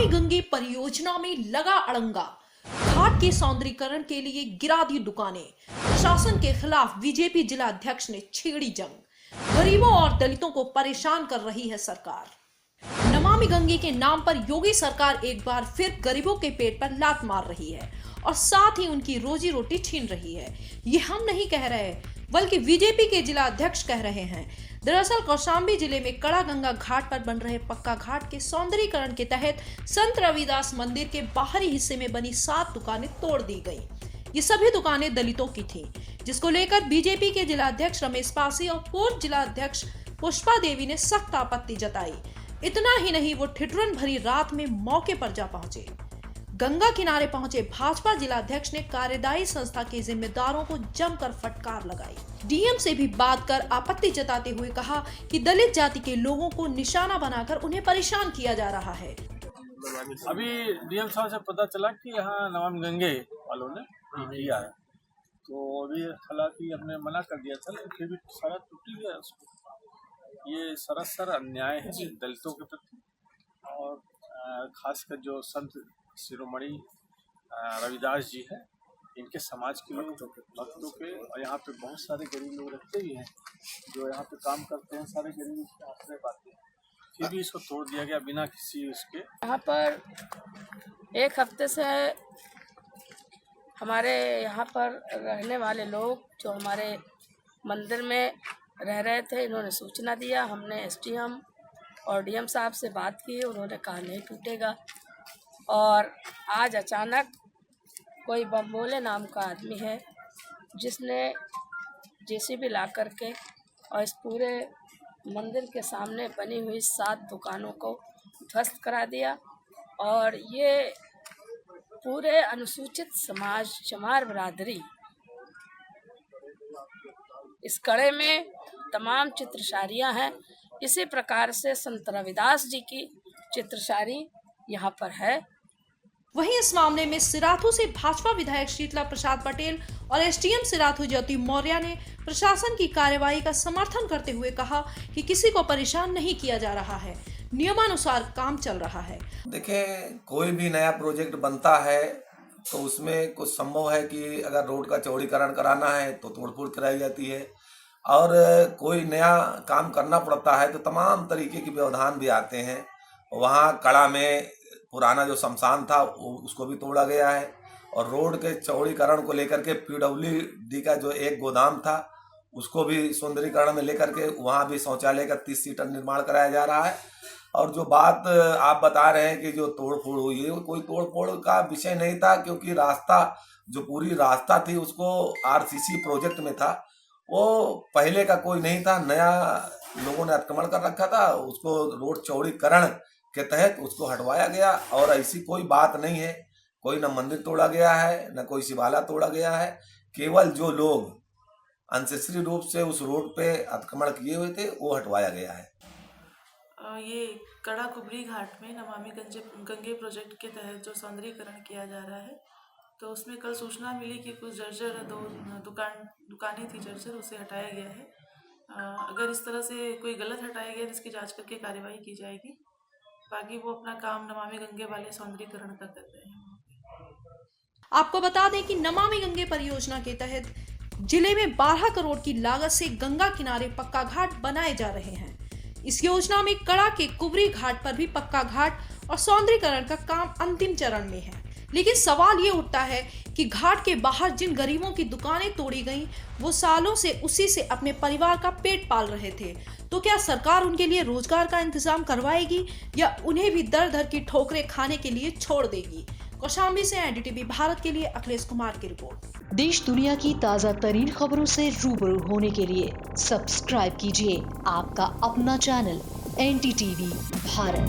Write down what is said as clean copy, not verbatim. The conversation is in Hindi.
नमामि गंगे परियोजना में लगा अड़ंगा, घाट के सौंदर्यीकरण के लिए गिरा दी दुकानें। प्रशासन के खिलाफ बीजेपी जिला अध्यक्ष ने छेड़ी जंग। गरीबों और दलितों को परेशान कर रही है सरकार। नमामि गंगे के नाम पर योगी सरकार एक बार फिर गरीबों के पेट पर लात मार रही है और साथ ही उनकी रोजी रोटी छीन रही है। ये हम नहीं कह रहे, बल्कि बीजेपी के जिला अध्यक्ष कह रहे हैं। दरअसल कौशाम्बी जिले में कड़ा गंगा घाट पर बन रहे पक्का घाट के सौंदर्यीकरण के तहत संत रविदास मंदिर के बाहरी हिस्से में बनी 7 दुकानें तोड़ दी गई। ये सभी दुकानें दलितों की थीं, जिसको लेकर बीजेपी के जिला अध्यक्ष रमेश पासी और पूर्व जिला अध्यक्ष पुष्पा देवी ने सख्त आपत्ति जताई। इतना ही नहीं, वो ठिठुरन भरी रात में मौके पर जा पहुंचे। गंगा किनारे पहुंचे भाजपा जिला अध्यक्ष ने कार्यदायी संस्था के जिम्मेदारों को जमकर फटकार लगाई। डीएम से भी बात कर आपत्ति जताते हुए कहा कि दलित जाति के लोगों को निशाना बनाकर उन्हें परेशान किया जा रहा है। अभी डीएम साहब से पता चला कि यहाँ नमामि गंगे वालों ने किया है, तो अभी हालांकि हमने मना कर दिया था, लेकिन फिर भी सारा टूट गया उसको। ये सरासर अन्याय है दलितों के प्रति, और खासकर जो संत शिरोमणि रविदास जी हैं, इनके समाज के लोग भक्तों के, और यहाँ पे बहुत सारे गरीब लोग रहते भी हैं जो यहाँ पे काम करते हैं, सारे गरीब इसके आश्रय पाते हैं, फिर भी इसको तोड़ दिया गया बिना किसी उसके। यहाँ पर एक हफ्ते से हमारे यहाँ पर रहने वाले लोग जो हमारे मंदिर में रह रहे थे, इन्होंने सूचना दिया। हमने एसडीएम और डीएम साहब से बात की, उन्होंने कहा नहीं टूटेगा। और आज अचानक कोई बम्बोले नाम का आदमी है जिसने जेसीबी ला करके और इस पूरे मंदिर के सामने बनी हुई 7 दुकानों को ध्वस्त करा दिया। और ये पूरे अनुसूचित समाज चमार बिरादरी इस कड़े में तमाम चित्रशारियाँ हैं। इसी प्रकार से संत रविदास जी की चित्रशारी यहाँ पर है। वहीं इस मामले में सिराथू से भाजपा विधायक शीतला प्रसाद पटेल और एसडीएम सिराथू ज्योति मौर्य ने प्रशासन की कार्रवाई का समर्थन करते हुए कहा कि किसी को परेशान नहीं किया जा रहा है, नियमानुसार काम चल रहा है। देखें, कोई भी नया प्रोजेक्ट बनता है तो उसमें कुछ संभव है कि अगर रोड का चौड़ीकरण कराना है तो तोड़फोड़ कराई जाती है, और कोई नया काम करना पड़ता है तो तमाम तरीके के व्यवधान भी आते हैं। वहाँ कड़ा में पुराना जो शमशान था उसको भी तोड़ा गया है, और रोड के चौड़ीकरण को लेकर के पीडब्ल्यूडी का जो एक गोदाम था उसको भी सौंदर्यीकरण में लेकर के वहाँ भी शौचालय का 30 सीटर निर्माण कराया जा रहा है। और जो बात आप बता रहे हैं कि जो तोड़फोड़ हुई है, कोई तोड़फोड़ का विषय नहीं था, क्योंकि रास्ता जो पूरी रास्ता थी उसको आरसीसी प्रोजेक्ट में था, वो पहले का कोई नहीं था, नया लोगों ने अतिक्रमण कर रखा था, उसको रोड चौड़ीकरण के तहत उसको हटवाया गया। और ऐसी कोई बात नहीं है, कोई न मंदिर तोड़ा गया है न कोई शिवाला तोड़ा गया है, केवल जो लोग अनसेसरी रूप से उस रोड पे अतिक्रमण किए हुए थे वो हटवाया गया है। ये कड़ा कुबरी घाट में नमामि गंगे प्रोजेक्ट के तहत जो सौंदर्यीकरण किया जा रहा है, तो उसमें कल सूचना मिली कि कुछ जर्जर 2 दुकानें थी जर्जर, उसे हटाया गया है। अगर इस तरह से कोई गलत हटाया गया जिसकी जांच करके कार्रवाई की जाएगी। बाकी वो अपना काम नमामि गंगे वाले सौंदर्यीकरण का कर रहे हैं। आपको बता दें कि नमामि गंगे परियोजना के तहत जिले में 12 करोड़ की लागत से गंगा किनारे पक्का घाट बनाए जा रहे हैं। इस योजना में कड़ा के कुबरी घाट पर भी पक्का घाट और सौंदर्यीकरण का काम अंतिम चरण में है। लेकिन सवाल ये उठता है कि घाट के बाहर जिन गरीबों की दुकानें तोड़ी गईं, वो सालों से उसी से अपने परिवार का पेट पाल रहे थे। तो क्या सरकार उनके लिए रोजगार का इंतजाम करवाएगी या उन्हें भी दर दर की ठोकरें खाने के लिए छोड़ देगी? कौशाम्बी से एनडीटीवी भारत के लिए अखिलेश कुमार की रिपोर्ट। देश दुनिया की ताज़ा तरीन खबरों से रूबरू होने के लिए सब्सक्राइब कीजिए आपका अपना चैनल एनडीटीवी भारत।